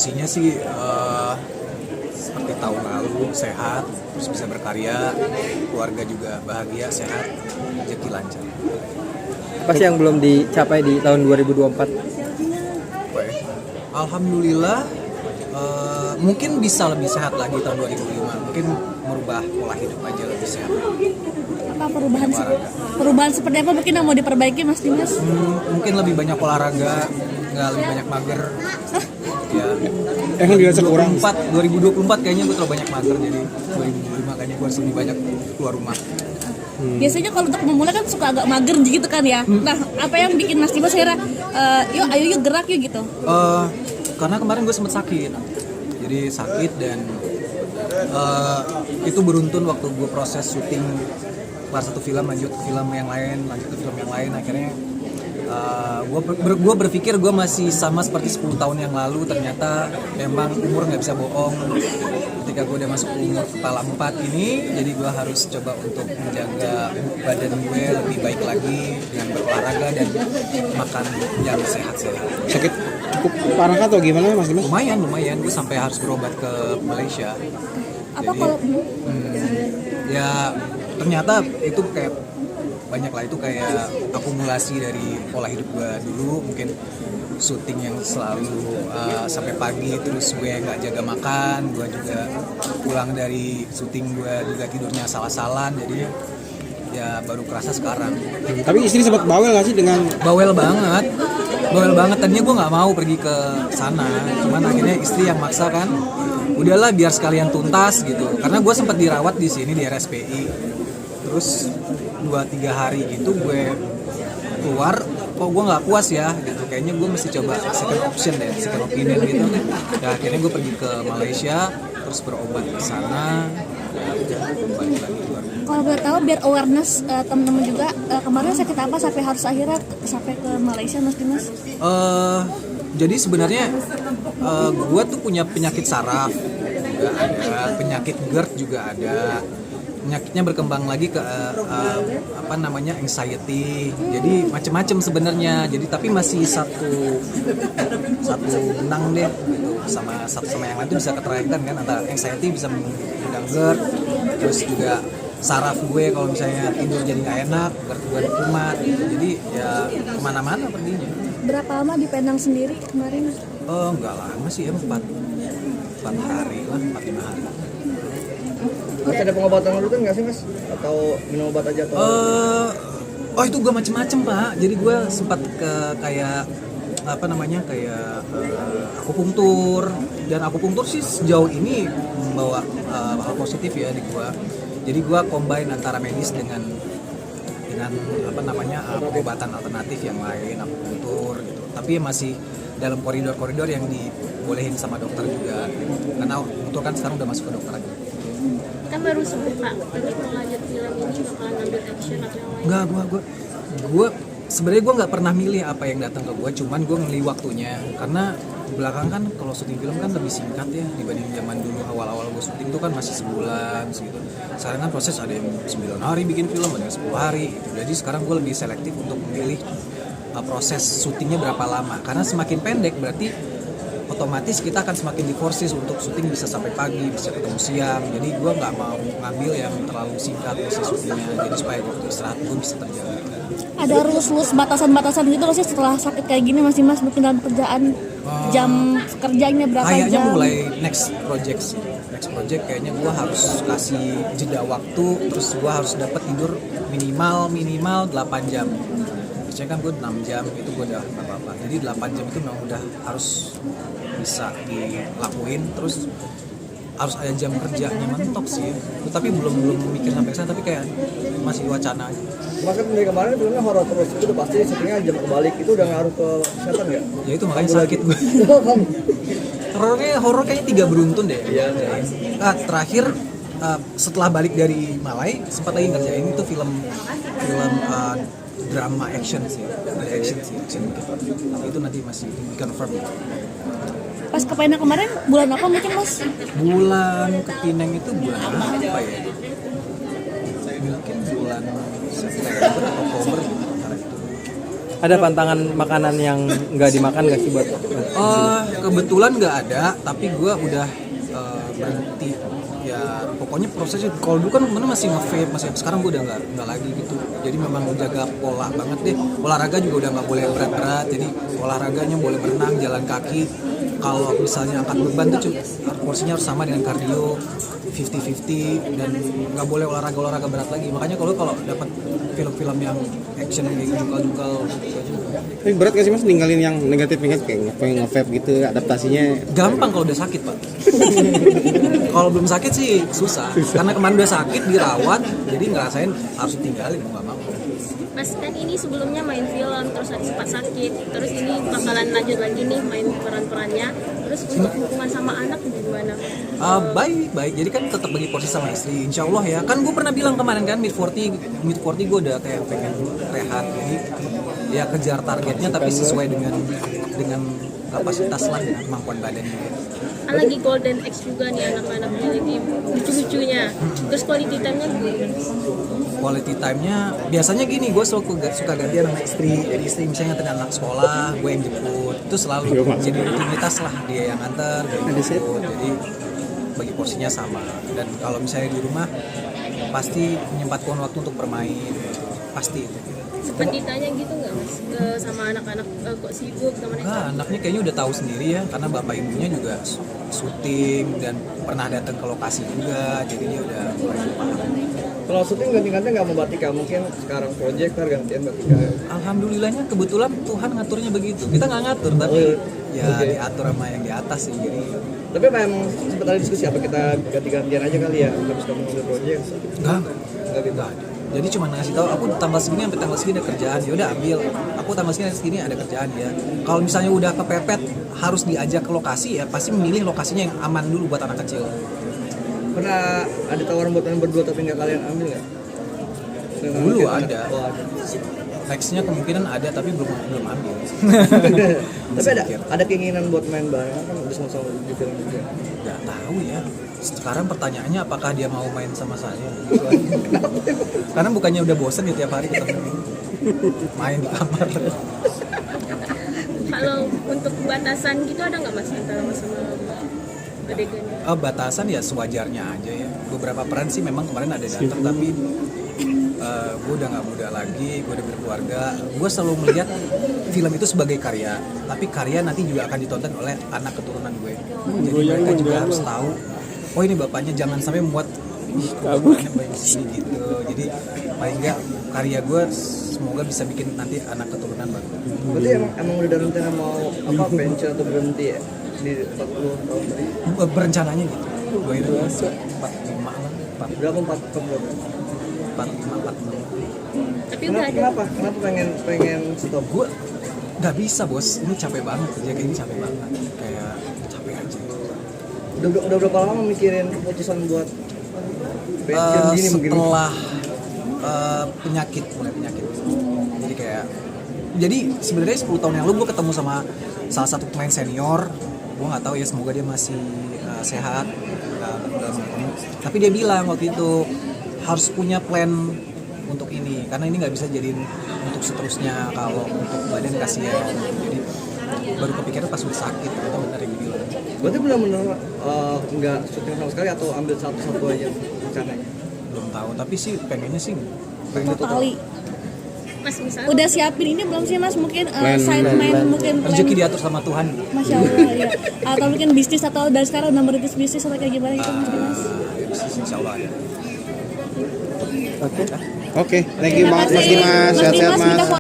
resolusinya sih seperti tahun lalu, sehat, terus bisa berkarya, keluarga juga bahagia, sehat, rezeki lancar. Apa sih yang belum dicapai di tahun 2024? Alhamdulillah, mungkin bisa lebih sehat lagi tahun 2005. Mungkin merubah pola hidup aja lebih sehat. Apa perubahan seperti apa mungkin yang mau diperbaiki Mas Dimas? Mungkin lebih banyak olahraga, nggak lebih banyak mager. Ya. Yang dirasa kurang. 2024 kayaknya gue terlalu banyak mager, jadi 2025 kayaknya gue harus lebih banyak keluar rumah. Biasanya kalau untuk memulai kan suka agak mager gitu kan ya. Nah, apa yang bikin Mas Dimas akhirnya yuk gerak yuk gitu? Karena kemarin gue sempet sakit, jadi sakit dan itu beruntun waktu gue proses syuting kelar satu film lanjut ke film yang lain, akhirnya gue berpikir gue masih sama seperti 10 tahun yang lalu. Ternyata memang umur nggak bisa bohong. Ketika gue udah masuk umur kepala 4 ini, jadi gue harus coba untuk menjaga badan gue lebih baik lagi dengan berolahraga dan makan yang sehat-sehat. Sakit cukup parah atau gimana Mas Dimas? Lumayan, gue sampai harus berobat ke Malaysia. Apa Jadi, kalau ya ternyata itu kayak banyak lah, itu kayak akumulasi dari pola hidup gue dulu, mungkin syuting yang selalu sampai pagi, terus gue nggak jaga makan, gue juga pulang dari syuting gue juga tidurnya salah-salan, jadi ya baru kerasa sekarang. Tapi istri sempat bawel nggak sih dengan? Bawel banget. Tadinya gue nggak mau pergi ke sana, cuman akhirnya istri yang maksa kan. Udahlah biar sekalian tuntas gitu, karena gue sempat dirawat di sini di RSPI, terus 2-3 hari gitu gue keluar, kok gue nggak puas ya gitu, kayaknya gue mesti coba second opinion gitu. Ya akhirnya gue pergi ke Malaysia, terus berobat ke sana, ya balik lagi keluar. kalau boleh tahu biar awareness teman-teman juga kemarin sakit apa sampai harus akhirnya sampai ke Malaysia Mas Dimas? Jadi sebenarnya gue tuh punya penyakit saraf juga ada, penyakit GERD juga ada, penyakitnya berkembang lagi ke anxiety, jadi macam-macam sebenarnya. Jadi tapi masih satu benang deh gitu, sama yang lain tuh bisa keterkaitan kan, antara anxiety bisa mengundang GERD, terus juga saraf gue kalau misalnya tidur jadi nggak enak, GERD gue kumat gitu. Jadi ya kemana-mana perginya. Berapa lama di Penang sendiri kemarin? Enggak lama sih ya, 4 hari lah, 4-5 hari. Mas ada pengobatan rutin nggak sih Mas? Atau minum obat aja atau? Itu gue macem-macem Pak. Jadi gue sempat ke kayak akupunktur, dan akupunktur sih sejauh ini membawa hal positif ya di gue. Jadi gue combine antara medis dengan pengobatan alternatif yang lain, akupunktur gitu. Tapi masih dalam koridor-koridor yang dibolehin sama dokter juga. Karena akupunktur kan sekarang udah masuk ke dokter lagi. Kan baru sebuka, terus mau lanjut film ini bakalan ambil action atau yang lain? Enggak, gue sebenarnya gue nggak pernah milih apa yang datang ke gue, cuman gue milih waktunya. Karena belakang kan kalau syuting film kan lebih singkat ya dibanding zaman dulu. Awal-awal gue syuting tuh kan masih sebulan segitu. Sekarang kan proses ada yang 9 hari bikin film, ada yang 10 hari gitu. Jadi sekarang gue lebih selektif untuk memilih proses syutingnya berapa lama. Karena semakin pendek berarti otomatis kita akan semakin diforsis untuk syuting bisa sampai pagi, bisa ketemu siang. Jadi gue nggak mau ngambil yang terlalu singkat proses syutingnya, jadi supaya waktu istirahat gue bisa terjaga. Ada rules batasan-batasan gitu loh sih setelah sakit kayak gini Mas Dimas, mungkin dalam kerjaan jam kerjanya berapa kayaknya jam? Mulai next project kayaknya gue harus kasih jeda waktu, terus gue harus dapat tidur minimal 8 jam. Biasanya kan gue 6 jam itu gue udah apa-apa. Jadi 8 jam itu memang udah harus bisa dilakuin, terus harus ada jam kerjanya, mentok sih. Tapi belum mikir sampai sana, tapi kayak masih wacana aja. Mas kan dari kemarin filmnya horor terus, itu udah pasti syutingnya jam kebalik, itu udah ngaruh ke kesehatan nggak? Ya itu makanya sakit gue. Horor kayaknya 3 beruntun deh. Iya. Terakhir setelah balik dari Malai sempat lagi ngerjain itu film drama action sih. Tapi itu nanti masih di confirm. Pas ke Penang kemarin bulan apa mungkin Mas? Bulan ke Pinang itu bulan apa ya? Mungkin bulan September, Oktober gitu antara itu. Ada pantangan makanan yang nggak dimakan nggak sih buat? Kebetulan nggak ada, tapi gue udah berhenti. Ya pokoknya prosesnya kalau dulu kan mana masih nge-vape, masih sekarang gue udah nggak lagi gitu. Jadi memang jaga pola banget deh. Olahraga juga udah nggak boleh berat-berat. Jadi olahraganya boleh berenang, jalan kaki. Kalau misalnya angkat beban tuh porsinya harus sama dengan kardio, 50-50, dan nggak boleh olahraga berat lagi. Makanya kalau dapat film-film yang action kayak jungkal-jungkal juga. Tapi berat gak sih mas ninggalin yang negatif kayak nge-vape gitu, adaptasinya? Gampang kalau udah sakit pak. Kalau belum sakit sih susah. Karena kemarin udah sakit dirawat, jadi ngerasain harus tinggalin mau nggak mau. Mas kan ini sebelumnya main film, terus ada sempat sakit, terus ini bakalan lanjut lagi nih main peran-perannya. Terus untuk hubungan sama anak gimana? Baik. Jadi kan tetap bagi porsi sama istri. Insya Allah ya. Kan gue pernah bilang kemarin kan mid 40 gue udah kayak pengen rehat. Jadi ya kejar targetnya tapi sesuai dengan kapasitas lah, dengan kemampuan badannya. Kan lagi golden age juga nih anak-anaknya lagi lucu-lucunya. Terus quality time-nya gimana? Quality time-nya biasanya gini, gue suka gantian sama istri. Jadi istri misalnya nganterin anak sekolah, gue yang jemput. Itu selalu jadi rutinitas lah, dia yang nganter, dia yang jemput. Jadi bagi porsinya sama. Dan kalau misalnya di rumah pasti menyempatkan waktu untuk bermain, pasti itu. Sempat ditanya gitu nggak mas sama anak-anak kok sibuk sama mereka? Nah, anaknya kayaknya udah tahu sendiri ya, karena bapak ibunya juga syuting dan pernah datang ke lokasi juga, jadi dia udah mulai paham. Kalau syuting ganti-ganti nggak mau Batika, mungkin sekarang project ntar gantian Batika. Alhamdulillahnya kebetulan Tuhan ngaturnya begitu. Kita nggak ngatur, tapi ya diatur sama yang di atas sih. Jadi Tapi apa emang sempat ada diskusi apa kita ganti-gantian aja kali ya, habis kamu ngambil project? nggak Nggak gitu. Jadi cuma ngasih tahu aku tanggal segini sampai tanggal segini ada kerjaan, ya udah ambil. Aku tanggal segini ada kerjaan ya. Kalau misalnya udah kepepet harus diajak ke lokasi ya pasti memilih lokasinya yang aman dulu buat anak kecil. Pernah ada tawaran buat kalian berdua tapi nggak kalian ambil nggak? Dulu ada. Oh, ada. Nextnya kemungkinan ada tapi belum ambil. Tapi ada keinginan buat main bareng kan udah sama-sama di film juga. Nggak tahu ya. Sekarang pertanyaannya apakah dia mau main sama saya? Karena bukannya udah bosen ya tiap hari ketemu main di kamar. Kalau untuk batasan gitu ada nggak mas antara mas sama adegannya? Batasan ya sewajarnya aja ya. Beberapa peran sih memang kemarin ada datang tapi gue udah nggak muda lagi, gue udah berkeluarga. Gue selalu melihat film itu sebagai karya, tapi karya nanti juga akan ditonton oleh anak keturunan gue. Jadi mereka juga harus tahu, oh ini bapaknya, jangan sampai membuat bapaknya baik gitu. Jadi paling nggak karya gue semoga bisa bikin nanti anak keturunan baru. Berarti emang udah ada rencana mau apa pensiun atau berhenti ya di 40 tahun tadi? Berencananya gitu. Gue itu 45 lah, Berapa 45. Tapi udah ada. Kenapa pengen stop? Gue nggak bisa bos, ini capek banget kerja kayak ini, capek banget, kayak capek aja. Udah berapa lama mikirin keputusan buat pensiun gini mungkin? Setelah mulai penyakit. Jadi sebenarnya 10 tahun yang lalu gue ketemu sama salah satu pemain senior. Gue nggak tahu ya, semoga dia masih sehat. Tapi dia bilang waktu itu harus punya plan untuk ini, karena ini nggak bisa jadiin untuk seterusnya, kalau untuk badan kasihan. Jadi baru kepikiran pas udah sakit, ternyata benar yang dibilang. Berarti benar-benar nggak syuting sama sekali atau ambil satu-satu aja rencananya? Belum tahu, tapi sih pengennya sih Totali. Mas misalnya Udah siapin ini belum sih mas? Mungkin side main, mungkin plan. rezeki diatur sama Tuhan. Masya Allah ya. Atau mungkin bisnis, atau dari sekarang udah merintis bisnis atau kayak gimana gitu mas? Insya Allah ada. Oke, thank you Terima banget Mas kasih. Dimas, Mas sehat-sehat Dimas, Mas. minta